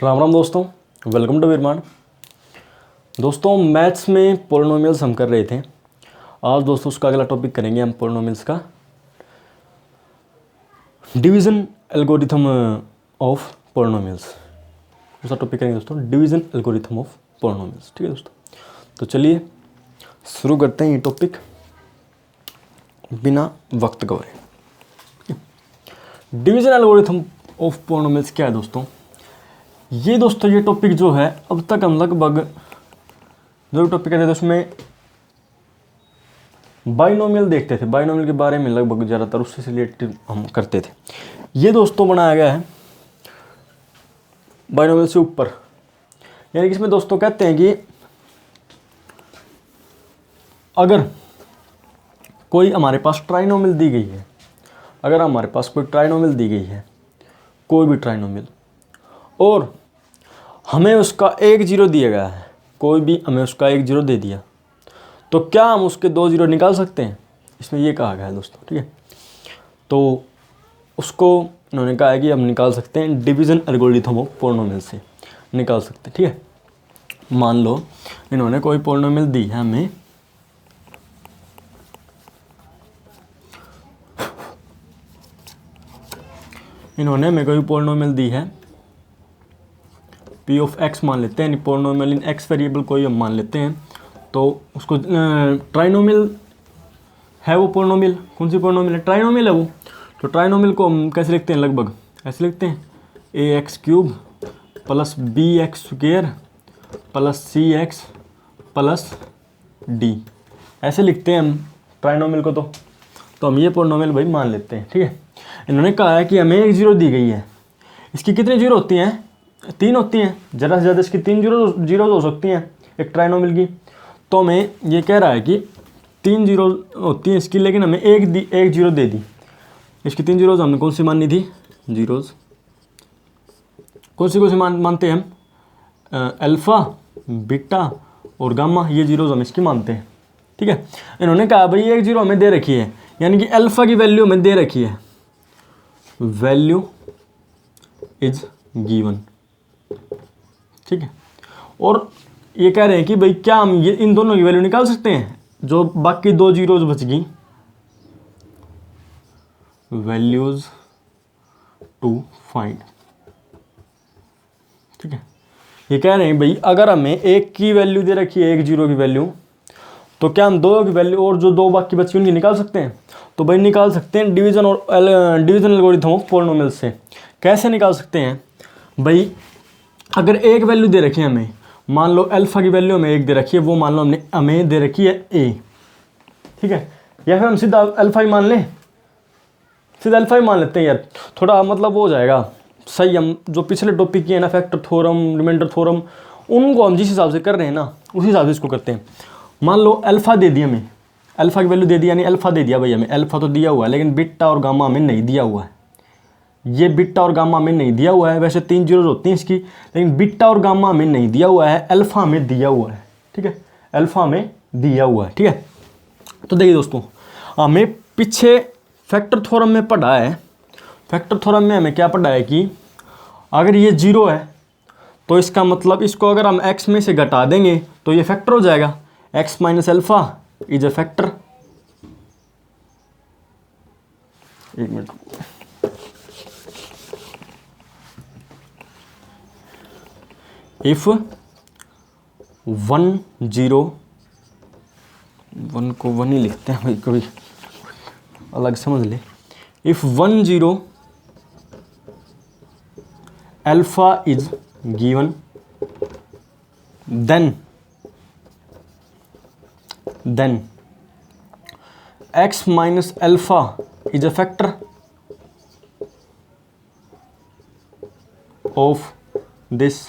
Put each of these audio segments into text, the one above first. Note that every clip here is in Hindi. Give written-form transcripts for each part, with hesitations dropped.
राम राम दोस्तों, वेलकम टू विरमान। दोस्तों मैथ्स में पॉलिनोमियल्स हम कर रहे थे। आज दोस्तों उसका अगला टॉपिक करेंगे हम पॉलिनोमियल्स का डिवीज़न एल्गोरिथम ऑफ पॉलिनोमियल्स। दूसरा टॉपिक करेंगे दोस्तों डिवीज़न एल्गोरिथम ऑफ पॉलिनोमियल्स। ठीक है दोस्तों, तो चलिए शुरू करते हैं ये टॉपिक बिना वक्त गवाए। डिवीज़न एल्गोरिथम ऑफ पॉलिनोमियल्स क्या है दोस्तों? ये टॉपिक जो है अब तक हम लगभग जो टॉपिक करते थे उसमें बाइनोमियल देखते थे। बाइनोमियल के बारे में लगभग ज़्यादातर उससे रिलेटेड हम करते थे। ये दोस्तों बनाया गया है बाइनोमियल से ऊपर, यानी कि इसमें दोस्तों कहते हैं कि अगर कोई हमारे पास ट्राइनोमियल दी गई है, अगर हमारे पास कोई ट्राइनोमियल दी गई है, कोई भी ट्राइनोमियल, और हमें उसका एक जीरो दिया गया है, कोई भी हमें उसका एक जीरो दे दिया, तो क्या हम उसके दो जीरो निकाल सकते हैं? इसमें ये कहा गया है दोस्तों। ठीक है, तो उसको इन्होंने कहा है कि हम निकाल सकते हैं डिवीज़न एल्गोरिथम ऑफ पॉलिनोमियल से निकाल सकते हैं। ठीक है, मान लो इन्होंने कोई पॉलिनोमियल दी है हमें, इन्होंने हमें कोई पॉलिनोमियल दी है पी ऑफ एक्स मान लेते हैं, पॉलिनोमियल इन एक्स वेरिएबल कोई हम मान लेते हैं। तो उसको ट्राइनोमियल है वो पॉलिनोमियल, कौन सी पॉलिनोमियल है? ट्राइनोमियल है वो। तो ट्राइनोमियल को हम कैसे लिखते हैं? लगभग ऐसे लिखते हैं a x cube plus b x square plus c x plus d, ऐसे लिखते हैं हम ट्राइनोमियल को। तो हम ये पॉलिनोमियल भाई मान लेते हैं। ठीक है, इन्होंने कहा है कि हमें एक जीरो दी गई है, इसकी कितनी जीरो होती हैं? तीन होती हैं, ज़्यादा से ज़्यादा इसकी तीन जीरो हो सकती हैं एक ट्राइनोमियल की। तो हमें ये कह रहा है कि तीन जीरो होती हैं इसकी, लेकिन हमें एक जीरो दे दी। इसकी तीन जीरोज़ हमने कौन सी माननी थी? जीरोज़ कौन सी मानते हैं हम? अल्फ़ा, बीटा और गामा, ये जीरोज़ हम इसकी मानते हैं। ठीक है, इन्होंने कहा भाई एक जीरो हमें दे रखी है, यानी कि अल्फ़ा की वैल्यू हमें दे रखी है, वैल्यू इज गिवन। ठीक है, और ये कह रहे हैं कि भाई क्या हम ये इन दोनों की वैल्यू निकाल सकते हैं? जो बाकी दो जीरोज बच गई, वैल्यूज टू फाइंड। ठीक है, ये कह रहे हैं भाई अगर हमें एक की वैल्यू दे रखी है, एक जीरो की वैल्यू, तो क्या हम दो की वैल्यू और जो दो बाकी बची उनकी निकाल सकते हैं? तो भाई निकाल सकते हैं डिवीज़न एल्गोरिथम ऑफ पॉलिनोमियल से। कैसे निकाल सकते हैं भाई? अगर एक वैल्यू दे रखी है हमें, मान लो अल्फ़ा की वैल्यू हमें एक दे रखी है, वो मान लो हमें दे रखी है ए। ठीक है, या फिर हम सीधा अल्फ़ा ही मान लें, सीधा अल्फ़ा ही मान लेते हैं यार, थोड़ा मतलब वो हो जाएगा सही। हम जो पिछले टॉपिक किए हैं ना, फैक्टर थ्योरम, रिमाइंडर थ्योरम, उनको हम जिस हिसाब से कर रहे हैं ना उसी हिसाब से इसको करते हैं। मान लो अल्फ़ा दे दी हमें, अल्फ़ा की वैल्यू दे दी, यानी अल्फ़ा दे दिया भाई हमें, अल्फ़ा तो दिया हुआ है लेकिन बीटा और गामा हमें नहीं दिया हुआ है। ये बीटा और गामा में नहीं दिया हुआ है, वैसे तीन जीरोज होती हैं इसकी, लेकिन बीटा और गामा में नहीं दिया हुआ है, अल्फ़ा में दिया हुआ है। ठीक है, अल्फ़ा में दिया हुआ है। ठीक है, तो देखिए दोस्तों, हमें पीछे फैक्टर थ्योरम में पढ़ा है, फैक्टर थ्योरम में हमें क्या पढ़ा है कि अगर ये जीरो है तो इसका मतलब इसको अगर हम एक्स में से घटा देंगे तो ये फैक्टर हो जाएगा, x minus alpha is a factor. एक मिनट, इफ 1 0, 1 को 1 ही लिखते हैं भाई, कभी अलग समझ ले। If 1 0 alpha is given, then x minus alpha is a factor of this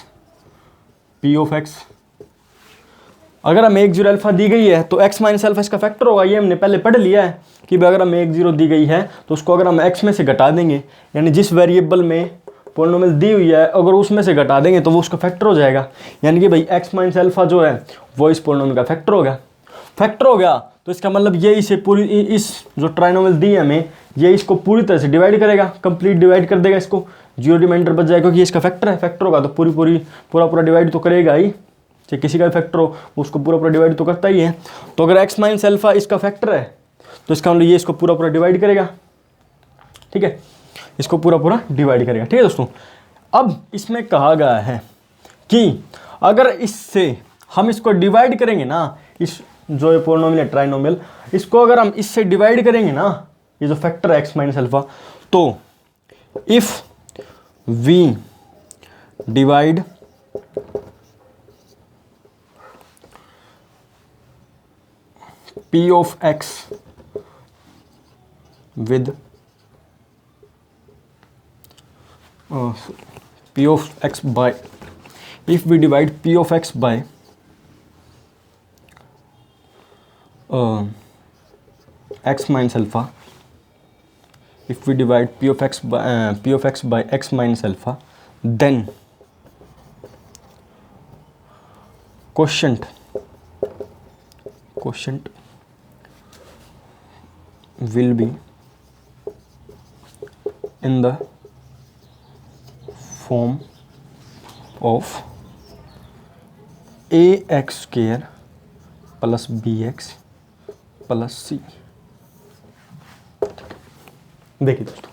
P of x. अगर हमें एक जीरो अल्फ़ा दी गई है तो x माइनस अल्फ़ा इसका फैक्टर होगा। ये हमने पहले पढ़ लिया है कि अगर हमें एक जीरो दी गई है तो उसको अगर हम x में से घटा देंगे, यानी जिस वेरिएबल में पॉलिनोमियल दी हुई है अगर उसमें से घटा देंगे तो वो उसका फैक्टर हो जाएगा, यानी कि भाई x माइनस अल्फ़ा जो है वो इस पॉलिनोमियल का फैक्टर होगा। फैक्टर हो गया तो इसका मतलब ये इसे पूरी इस जो ट्राइनोमियल दी है हमें, ये इसको पूरी तरह से डिवाइड करेगा, कंप्लीट डिवाइड कर देगा इसको, जीरो रिमाइंडर बच जाएगा क्योंकि ये इसका फैक्टर है। फैक्टर होगा तो पूरा डिवाइड तो करेगा ही, चाहे किसी का फैक्टर हो उसको पूरा डिवाइड तो करता ही है। तो अगर x माइनस अल्फा इसका फैक्टर है तो इसका मतलब ये इसको पूरा डिवाइड करेगा, ठीक है, इसको पूरा डिवाइड करेगा, ठीक है दोस्तों। अब इसमें कहा गया है कि अगर इससे हम इसको डिवाइड करेंगे ना, इस जो ये पोलिनोमियल है ट्राइनोमियल, इसको अगर हम इससे डिवाइड करेंगे ना, ये जो फैक्टर है x माइनस अल्फा, तो if we divide p of x with p of x by, if we divide p of x by x minus alpha, if we divide p of x by x minus alpha, then quotient will be in the form of ax square plus bx plus c. देखिए दोस्तों,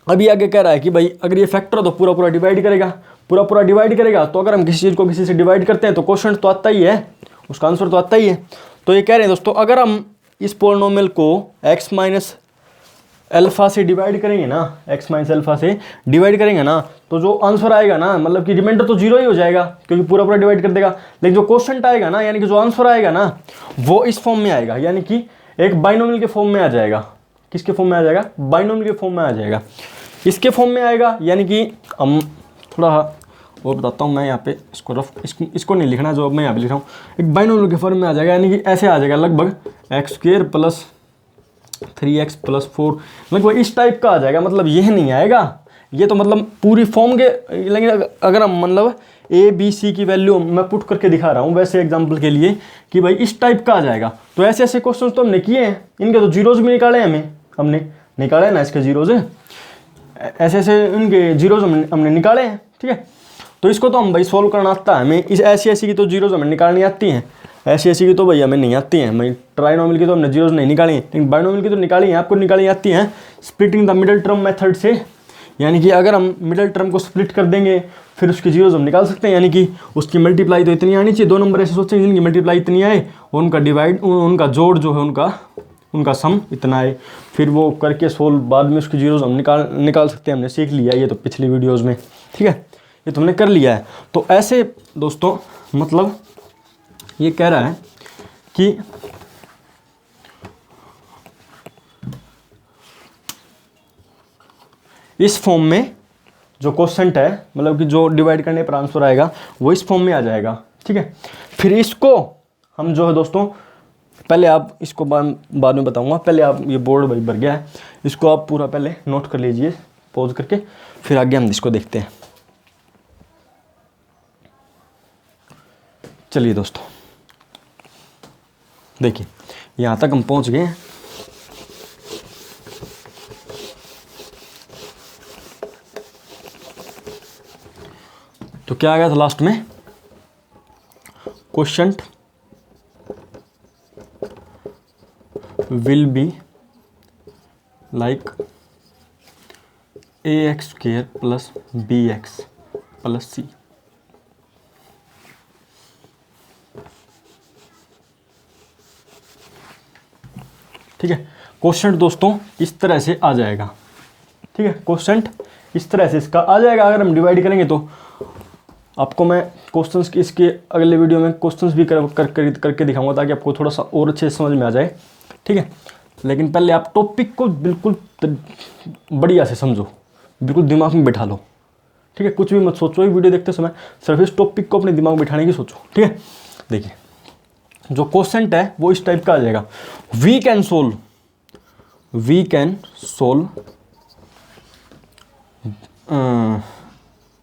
अभी आगे कह रहा है कि भाई अगर ये फैक्टर हो तो पूरा डिवाइड करेगा, पूरा डिवाइड करेगा। तो अगर हम किसी चीज़ को किसी से डिवाइड करते हैं तो क्वोशंट तो आता ही है, उसका आंसर तो आता ही है। तो ये कह रहे हैं दोस्तों, अगर हम इस पोलिनोमियल को x माइनस अल्फा से डिवाइड करेंगे ना, x माइनस अल्फा से डिवाइड करेंगे ना, तो जो आंसर आएगा ना, मतलब कि रिमाइंडर तो जीरो ही हो जाएगा क्योंकि पूरा डिवाइड कर देगा, लेकिन जो क्वोशंट आएगा ना, यानी कि जो आंसर आएगा ना, वो इस फॉर्म में आएगा, यानी कि एक बाइनोमियल के फॉर्म में आ जाएगा। किसके फॉर्म में आ जाएगा? बाइनोमियल के फॉर्म में आ जाएगा, इसके फॉर्म में आएगा। यानी कि हम थोड़ा और बताता हूँ मैं यहाँ पे, इसको रफ इसको नहीं लिखना जो मैं यहाँ पे लिख रहा हूँ, एक बाइनोमियल के फॉर्म में आ जाएगा, यानी कि ऐसे आ जाएगा लगभग x square plus 3x plus 4, लगभग इस टाइप का आ जाएगा। मतलब यह नहीं आएगा, ये तो मतलब पूरी फॉर्म के, लेकिन अगर हम मतलब ए बी सी की वैल्यू मैं पुट करके दिखा रहा हूँ वैसे एग्जांपल के लिए कि भाई इस टाइप का आ जाएगा। तो ऐसे ऐसे क्वेश्चन तो हमने किए हैं, इनके तो जीरोज भी निकाले हैं, हमने निकाले ना इसके जीरोज, ऐसे ऐसे इनके जीरोज हमने निकाले हैं, ठीक है। तो इसको तो हम भाई सोल्व करना आता है हमें, इस ऐसी ऐसी की तो जीरोज हमें निकालनी आती हैं, ऐसी ऐसी की तो भाई हमें नहीं आती हैं। भाई ट्राइनोमियल की तो हमने जीरोज नहीं निकाली, लेकिन बाइनोमियल की तो निकाली हैं, आपको निकाली आती हैं splitting the middle term method से। यानी कि अगर हम मिडिल टर्म को स्प्लिट कर देंगे फिर उसकी जीरोज हम निकाल सकते हैं, यानी कि उसकी मल्टीप्लाई तो इतनी आनी चाहिए, दो नंबर ऐसे सोचेंगे जिनकी मल्टीप्लाई इतनी आए और उनका डिवाइड, उनका जोड़ जो है उनका सम इतना है, फिर वो करके सोल्व बाद में उसकी जीरोज हम निकाल सकते हैं। हमने सीख लिया ये तो पिछली वीडियोज़ में, ठीक है, ये तुमने कर लिया है। तो ऐसे दोस्तों मतलब ये कह रहा है कि इस फॉर्म में जो क्वोशंट है, मतलब कि जो डिवाइड करने पर आंसर आएगा वो इस फॉर्म में आ जाएगा, ठीक है। फिर इसको हम जो है दोस्तों, पहले आप इसको बाद में बताऊंगा, पहले आप ये बोर्ड भाई भर गया है, इसको आप पूरा पहले नोट कर लीजिए पॉज करके, फिर आगे हम इसको देखते हैं। चलिए दोस्तों देखिए, यहाँ तक हम पहुँच गए हैं। तो क्या आ गया था लास्ट में? Quotient will be like ax square plus bx plus c। ठीक है, क्वोशंट दोस्तों इस तरह से आ जाएगा, ठीक है, क्वोशंट इस तरह से इसका आ जाएगा। अगर हम डिवाइड करेंगे तो आपको मैं क्वेश्चंस की इसके अगले वीडियो में क्वेश्चंस भी करके दिखाऊंगा ताकि आपको थोड़ा सा और अच्छे से समझ में आ जाए, ठीक है। लेकिन पहले आप टॉपिक को बिल्कुल बढ़िया से समझो, बिल्कुल दिमाग में बैठा लो, ठीक है। कुछ भी मत सोचो, ये वीडियो देखते समय सिर्फ इस टॉपिक को अपने दिमाग में बैठाने की सोचो, ठीक है। देखिए जो क्वोशंट है वो इस टाइप का आ जाएगा, we can solve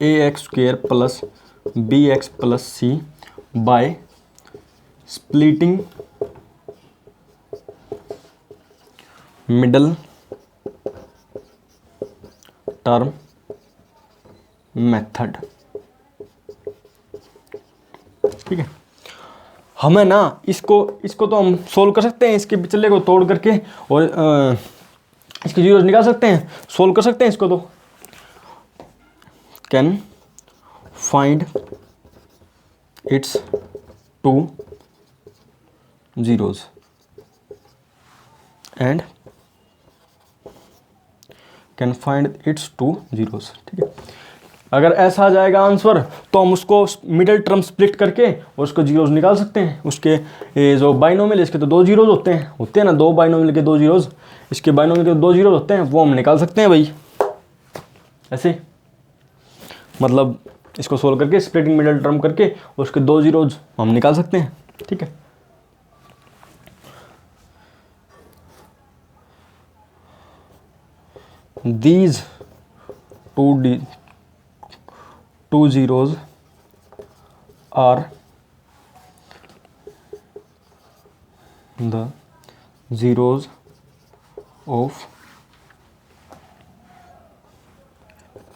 ax square plus bx plus c by splitting middle term method. ठीक है, हमें ना इसको तो हम सोल्व कर सकते हैं, इसके पिछले को तोड़ करके और इसके जीरोस निकाल सकते हैं, सोल्व कर सकते हैं इसको। तो can find its two zeros and can find its two zeros. ठीक है, अगर ऐसा आ जाएगा आंसर तो हम उसको मिडिल टर्म स्प्लिट करके और उसको जीरोस निकाल सकते हैं। उसके ये जो बाइनोमियल इसके तो दो जीरोस होते हैं ना, दो बाइनोमियल के दो जीरोस, इसके बाइनोमियल के दो जीरोस होते हैं, वो हम निकाल सकते हैं भाई ऐसे। मतलब इसको सोल्व करके स्प्लिटिंग मिडिल टर्म करके और उसके दो जीरोस हम निकाल सकते हैं। ठीक है, these two zeros are the zeros of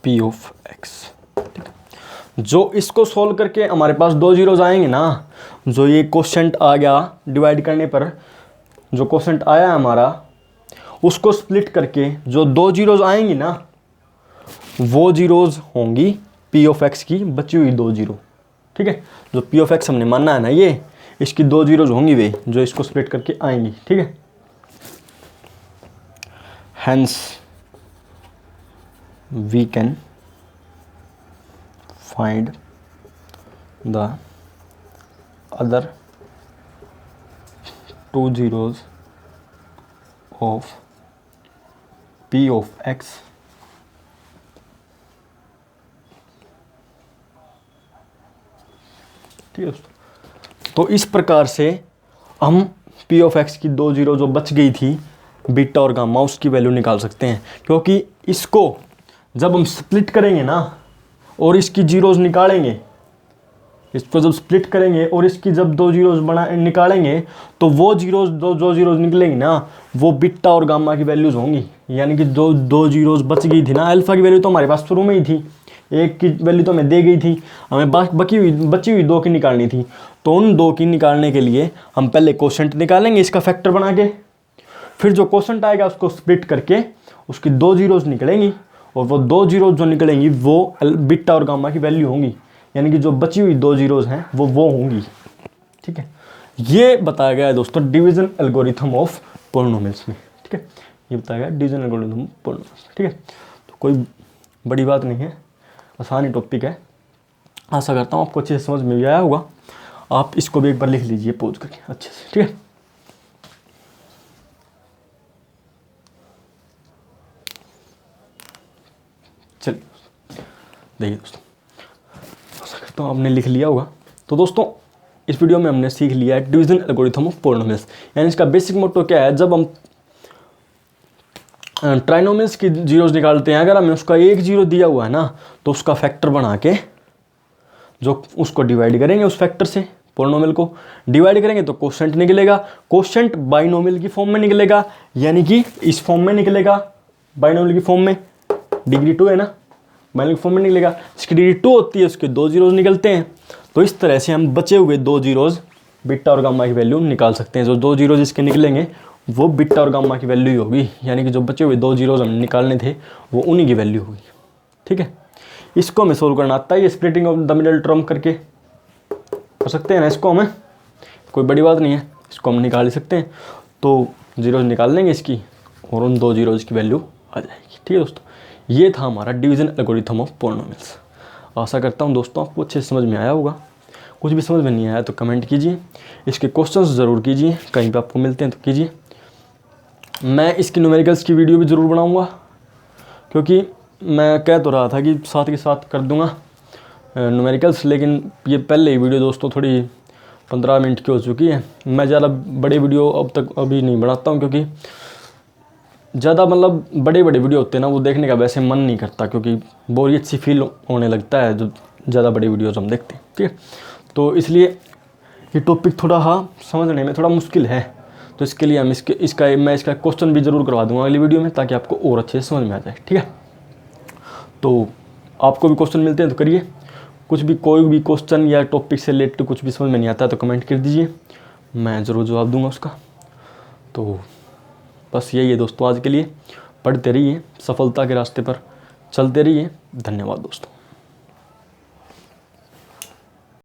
P of X। जो इसको सोल्व करके हमारे पास दो जीरोस आएंगे ना, जो ये क्वोशंट आ गया डिवाइड करने पर, जो क्वोशंट आया हमारा, उसको स्प्लिट करके जो दो जीरोस आएंगी ना, वो जीरोस होंगी पी ऑफ एक्स की बची हुई दो जीरो। ठीक है, जो पी ऑफ एक्स हमने मानना है ना, ये इसकी दो जीरोस होंगी वे जो इसको स्प्लिट करके आएंगी। ठीक है, hence we can find the other two zeros of P of X ठीक है दोस्तों। तो इस प्रकार से हम P of X की दो जीरो जो बच गई थी बीटा और गामा, उसकी वैल्यू निकाल सकते हैं। क्योंकि इसको जब हम स्प्लिट करेंगे ना और इसकी जीरोस निकालेंगे, इसको जब स्प्लिट करेंगे और इसकी जब दो जीरोस निकालेंगे तो वो जीरोस जो जीरोस निकलेंगी ना, वो बीटा और गामा की वैल्यूज होंगी। यानी कि दो जीरोस बच गई थी ना, अल्फा की वैल्यू तो हमारे पास शुरू में ही थी, एक की वैल्यू तो हमें दे गई थी, हमें बची हुई दो की निकालनी थी। तो उन दो की निकालने के लिए हम पहले क्वोशंट निकालेंगे इसका फैक्टर बना के, फिर जो क्वोशंट आएगा उसको स्प्लिट करके उसकी दो जीरोस निकलेंगी और वो दो जीरोस जो निकलेंगी वो बीटा और गामा की वैल्यू होंगी। यानी कि जो बची हुई दो जीरोस हैं वो होंगी। ठीक है, ये बताया गया है दोस्तों डिवीजन एल्गोरिथम ऑफ पॉलिनोमियल्स में। ठीक है, ये बताया गया डिवीजन एल्गोरिथम ऑफ पॉलिनोमियल्स। ठीक है, तो कोई बड़ी बात नहीं है, आसान ही टॉपिक है। आशा करता हूँ आपको अच्छे से समझ में भी आया होगा। आप इसको भी एक बार लिख लीजिए पॉज करके अच्छे से। ठीक है, चलिए देखिए दोस्तों, तो आपने लिख लिया होगा। तो दोस्तों इस वीडियो में हमने सीख लिया है डिवीजन एल्गोरिथम ऑफ पॉलिनोमियल्स। यानी इसका बेसिक मोटो क्या है, जब हम ट्राइनोमियल्स की जीरोस निकालते हैं, अगर हमें उसका एक जीरो दिया हुआ है ना, तो उसका फैक्टर बना के जो उसको डिवाइड करेंगे, उस फैक्टर से पॉलिनोमियल को डिवाइड करेंगे तो क्वोशंट निकलेगा। क्वोशंट बाइनोमियल की फॉर्म में निकलेगा, यानी कि इस फॉर्म में निकलेगा, बाइनोमियल की फॉर्म में, डिग्री 2 है ना, बाइनोमियल की फॉर्म में निकलेगा। इसकी डिग्री 2 होती है, उसके दो जीरोस निकलते हैं। तो इस तरह से हम बचे हुए दो जीरोस बीटा और गामा की वैल्यू निकाल सकते हैं। जो दो जीरोस इसके निकलेंगे वो बीटा और गामा की वैल्यू ही होगी। यानी कि जो बचे हुए दो जीरोस हमें निकालने थे वो उन्हीं की वैल्यू होगी। ठीक है, इसको हमें सोल्व करना आता है, ये splitting of the middle term करके कर सकते हैं ना इसको, हमें कोई बड़ी बात नहीं है, इसको हम निकाल ही सकते हैं। तो जीरोस निकाल लेंगे इसकी और उन दो जीरोस की वैल्यू आ जाएगी। ठीक है दोस्तों, ये था हमारा डिवीजन एल्गोरिथम ऑफ पॉलिनोमियल्स। आशा करता हूँ दोस्तों आपको अच्छे से समझ में आया होगा। कुछ भी समझ में नहीं आया तो कमेंट कीजिए, इसके क्वेश्चंस ज़रूर कीजिए, कहीं पे आपको मिलते हैं तो कीजिए। मैं इसकी न्यूमेरिकल्स की वीडियो भी ज़रूर बनाऊंगा, क्योंकि मैं कह तो रहा था कि साथ के साथ कर दूंगा न्यूमेरिकल्स, लेकिन ये पहले ही वीडियो दोस्तों थोड़ी 15 मिनट की हो चुकी है। मैं ज़्यादा बड़े वीडियो अब तक अभी नहीं बनाता हूँ, क्योंकि ज़्यादा मतलब बड़े वीडियो होते हैं ना, वो देखने का वैसे मन नहीं करता, क्योंकि बोरियत सी फील होने लगता है जो ज़्यादा बड़े वीडियोज़ हम देखते हैं। ठीक है, तो इसलिए ये टॉपिक थोड़ा समझने में थोड़ा मुश्किल है, तो इसके लिए हम मैं इसका क्वेश्चन भी ज़रूर करवा दूंगा अगली वीडियो में, ताकि आपको और अच्छे से समझ में आ जाए। ठीक है, तो आपको भी क्वेश्चन मिलते हैं तो करिए, कोई भी क्वेश्चन या टॉपिक से रिलेटेड कुछ भी समझ में नहीं आता तो कमेंट कर दीजिए, मैं ज़रूर जवाब दूंगा उसका। तो बस यही है दोस्तों आज के लिए, पढ़ते रहिए, सफलता के रास्ते पर चलते रहिए। धन्यवाद दोस्तों।